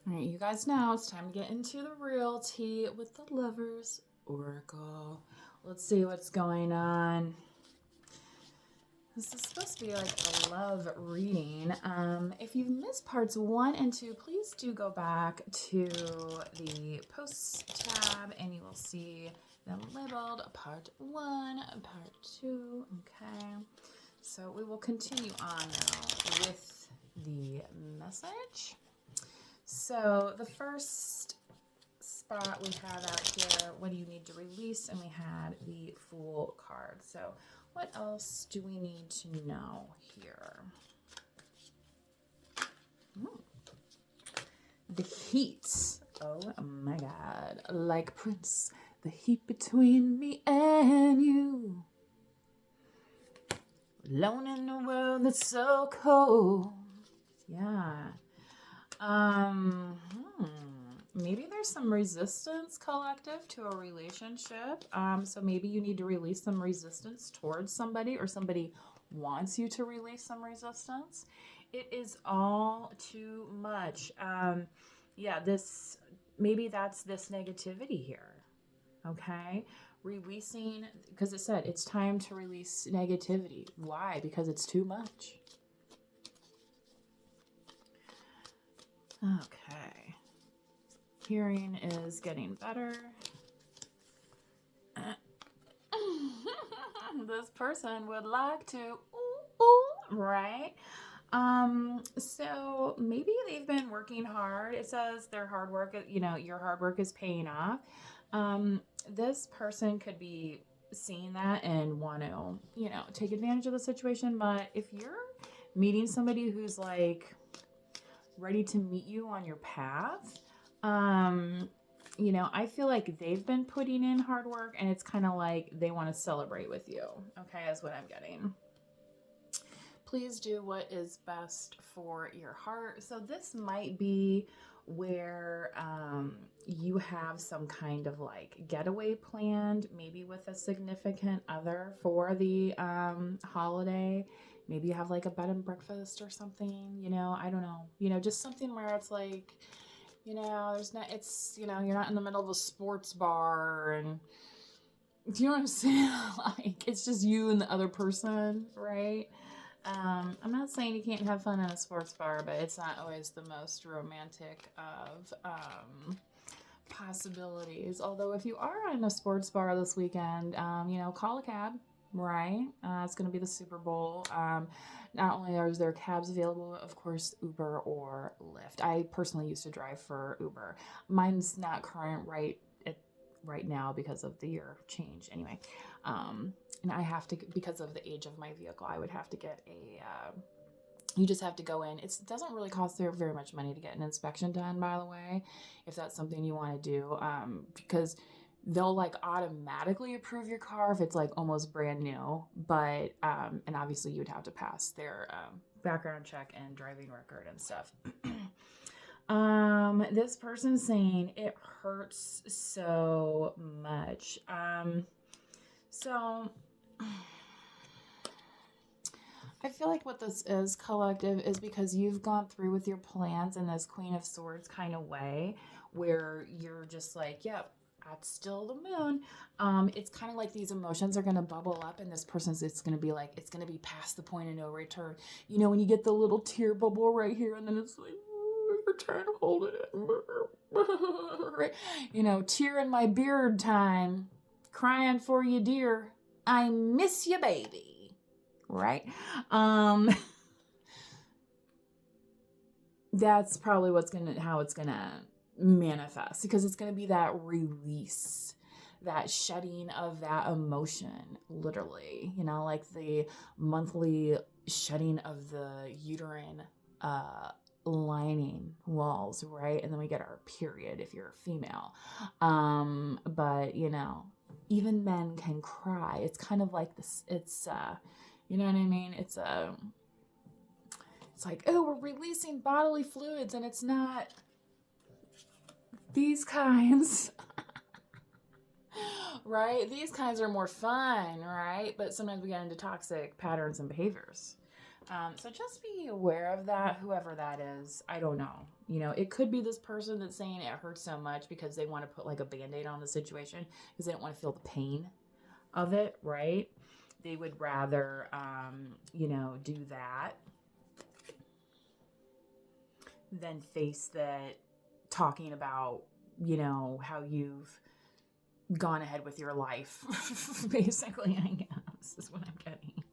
All right, you guys know it's time to get into the real tea with the Lovers Oracle. Let's see what's going on. This is supposed to be like a love reading. If you've missed parts 1 and 2, please do go back to the posts tab and you will see them labeled part 1, part 2. Okay, so we will continue on now with the message. So the first spot we have out here, what do you need to release? And we had the Fool card. So what else do we need to know here? The heat. Oh my God. Like Prince, the heat between me and you. Alone in a world that's so cold. Yeah. Maybe there's some resistance, collective, to a relationship. So maybe you need to release some resistance towards somebody, or somebody wants you to release some resistance. It is all too much. Yeah, maybe that's this negativity here. Okay, releasing, because it said it's time to release negativity. Why? Because it's too much. Okay. Hearing is getting better. This person would like to, right? So maybe they've been working hard. It says their hard work, your hard work is paying off. This person could be seeing that and want to, take advantage of the situation. But if you're meeting somebody who's like ready to meet you on your path, I feel like they've been putting in hard work, and it's kind of like they want to celebrate with you. Okay, is what I'm getting. Please do what is best for your heart. So this might be where you have some kind of like getaway planned, maybe with a significant other for the holiday. Maybe you have like a bed and breakfast or something, I don't know, just something where it's like, there's not, it's, you're not in the middle of a sports bar, and do you know what I'm saying? Like, it's just you and the other person, right? I'm not saying you can't have fun in a sports bar, but it's not always the most romantic of possibilities. Although if you are in a sports bar this weekend, call a cab, right? It's going to be the Super Bowl. Not only are there cabs available, of course, Uber or Lyft. I personally used to drive for Uber. Mine's not current right now because of the year change anyway. And I have to, because of the age of my vehicle, I would have to get you just have to go in. It doesn't really cost very much money to get an inspection done, by the way, if that's something you want to do, because they'll like automatically approve your car if it's like almost brand new, but and obviously you'd have to pass their background check and driving record and stuff. This person's saying it hurts so much. So I feel like what this is, collective, is because you've gone through with your plans in this Queen of Swords kind of way, where you're just like, yep, that's still the moon. It's kind of like these emotions are going to bubble up, and this person's, it's going to be past the point of no return. When you get the little tear bubble right here, and then it's like, you're trying to hold it. Tear in my beard time. Crying for you, dear. I miss you, baby. Right? That's probably how it's gonna manifest, because it's gonna be that release, that shedding of that emotion, literally, like the monthly shedding of the uterine lining walls, right? And then we get our period if you're a female. But even men can cry. It's kind of like this, it's you know what I mean? It's like, oh, we're releasing bodily fluids, and it's not these kinds. Right? These kinds are more fun, right? But sometimes we get into toxic patterns and behaviors. So just be aware of that, whoever that is. I don't know. You know, it could be this person that's saying it hurts so much because they want to put like a Band-Aid on the situation because they don't want to feel the pain of it, right? They would rather, you know, do that than face that talking about, you know, how you've gone ahead with your life. Basically, I guess is what I'm getting.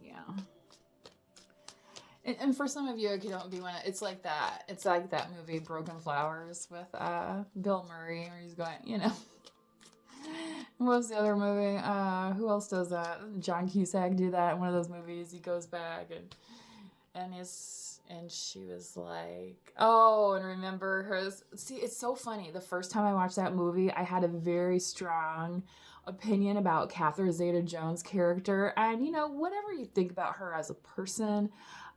Yeah. And for some of you, if you don't be one, it's like that. It's like that movie Broken Flowers with Bill Murray, where he's going, you know. What was the other movie? Who else does that? John Cusack do that in one of those movies. He goes back and she was like, oh, and remember hers. See, it's so funny. The first time I watched that movie, I had a very strong opinion about Catherine Zeta-Jones' character, and you know, whatever you think about her as a person,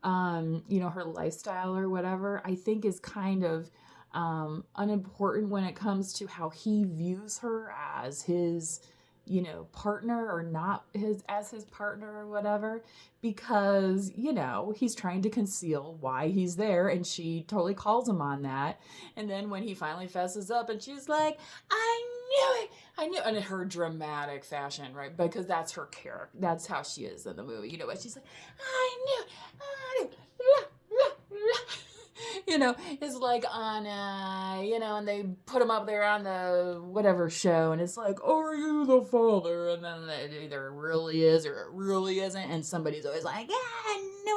you know, her lifestyle or whatever, I think is kind of unimportant when it comes to how he views her as his, you know, partner or not as his partner or whatever, because, you know, he's trying to conceal why he's there, and she totally calls him on that. And then when he finally fesses up and she's like, I knew it, and in her dramatic fashion, right? Because that's her character, that's how she is in the movie, you know, but she's like, I knew, you know, it's like on, you know, and they put him up there on the whatever show, and it's like, are you the father? And then it either really is or it really isn't, and somebody's always like, yeah, no,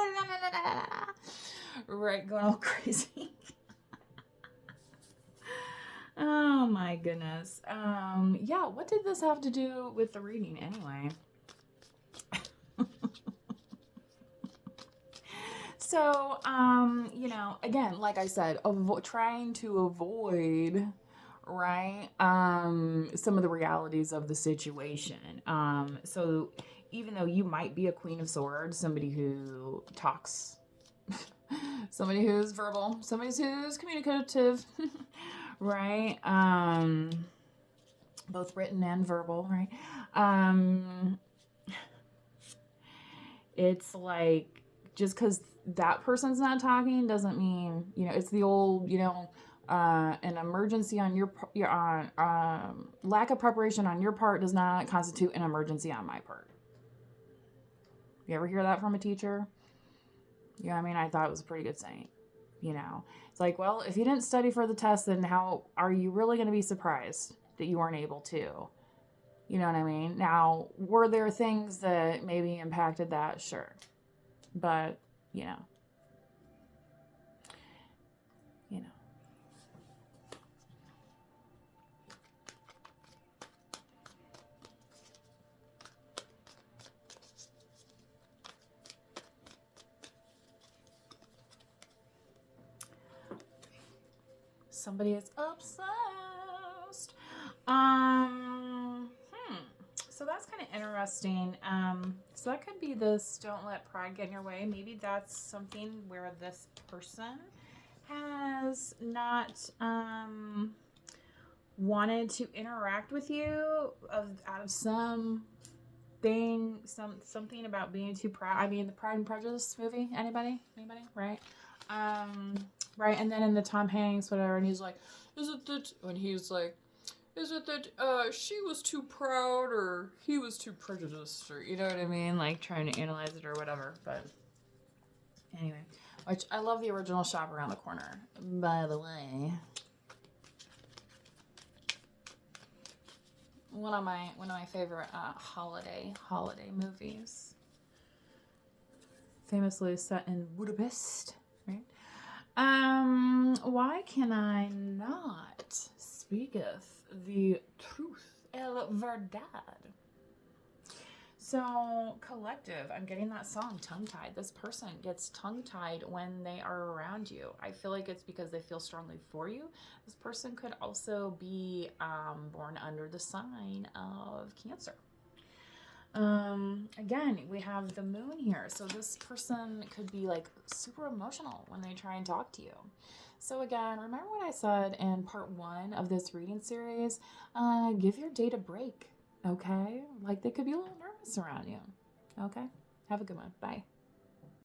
right, going all crazy. Oh my goodness. Yeah, what did this have to do with the reading anyway? So, you know, again, like I said, trying to avoid, right, some of the realities of the situation. So even though you might be a Queen of Swords, somebody who talks, somebody who's verbal, somebody who's communicative, right? Both written and verbal, right? It's like, just because that person's not talking doesn't mean, you know, it's the old, you know, an emergency on your lack of preparation on your part does not constitute an emergency on my part. You ever hear that from a teacher? Yeah, I mean, I thought it was a pretty good saying. You know, it's like, well, if you didn't study for the test, then how are you really going to be surprised that you weren't able to? You know what I mean? Now, were there things that maybe impacted that? Sure. But, you know. Somebody is obsessed. So that's kind of interesting. So that could be this, don't let pride get in your way. Maybe that's something where this person has not wanted to interact with you out of something about being too proud. I mean, the Pride and Prejudice movie. Anybody? Right? Right. And then in the Tom Hanks, whatever, and he's like, is it that? When he's like, is it that she was too proud or he was too prejudiced, or you know what I mean? Like trying to analyze it or whatever. But anyway, which I love the original Shop Around the Corner, by the way. One of my favorite holiday movies. Famously set in Budapest, right? Why can I not speaketh the truth, el verdad? So, collective, I'm getting that song, tongue-tied. This person gets tongue-tied when they are around you. I feel like it's because they feel strongly for you. This person could also be born under the sign of Cancer. Again, we have the moon here. So this person could be like super emotional when they try and talk to you. So again, remember what I said in part 1 of this reading series? Give your date a break. Okay? Like they could be a little nervous around you. Okay? Have a good one. Bye.